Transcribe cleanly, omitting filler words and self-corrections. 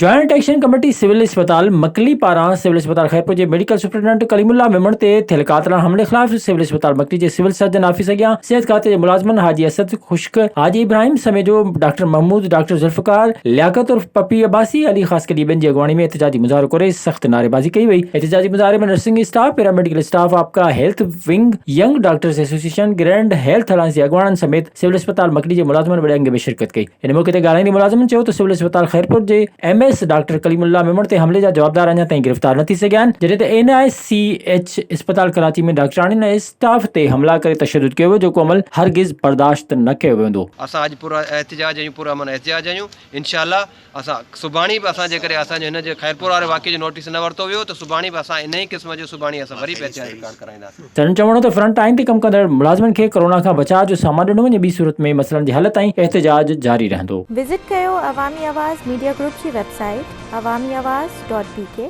Joint action committee civil अस्पताल मकली पारां civil अस्पताल खैरपुर जे मेडिकल सुपरिटेंडेंट कलीमुल्लाह मेमण ते थियल कातलाना हमले खिलाफ सिविल अस्पताल मकली जे सिविल सर्जन ऑफिस अॻियां सिहत खाते जे मुलाज़िमन हाजी असद खुश्क, हाजी इब्राहिम समेजो, डॉक्टर महमूद, डॉक्टर जुल्फकार, लियाकत और पपी अब्बासी, अली खास कली ॿियनि जी अॻवानी में एहतजाजी मुज़ाहिरो करे सख्त नारेबाज़ी कई वई। एहतजाजी मुज़ाहिरे में नर्सिंग स्टाफ, पैरामेडिकल स्टाफ, आपका health wing, young doctors association, grand health alliance जे अॻवाननि समेत सिविल अस्पताल मकली जे मुलाज़िमन वॾे अंग में शिरकत कई। इन मौके ते ॻाल्हाईंदे मुलाज़िमन चयो त सिविल अस्पताल खैरपुर जे MS डॉक्टर कलीमुल्लाह मेमण ते हमले जा जवाबदार अञा ताईं गिरफ़्तार न थी सघिया आहिनि, जॾहिं त NICH अस्पताल कराची में डॉक्टराणियुनि ऐं स्टाफ ते हमला करे तशद्दुद कयो वियो, जेको अमल हरगिज़ बर्दाश्त न कयो वेंदो। असां अॼु पूरा एहतजाज आहियूं, पूरा मन एहतजाज आहियूं। इंशाअल्लाह असां सुभाणे बि असां जे करे असांजो हिन जे खैरपुर वारे वाक़े जो नोटिस न वरितो वियो त सुभाणे बि असां इन ई क़िस्म जो सुभाणे असां वरी एहतजाज रिकॉर्ड कराईंदासीं। तन चवणो त फ्रंट लाइन ते कमु कंदड़ मुलाज़िमन खे कोरोना खां बचाव जो सामान ॾिनो वञे, ॿी सूरत में मसइलनि जे हल ताईं एहतजाज जारी रहंदो। विज़िट कयो अवामी आवाज़ मीडिया ग्रुप जी वेबसाइट awamiawaz.pk।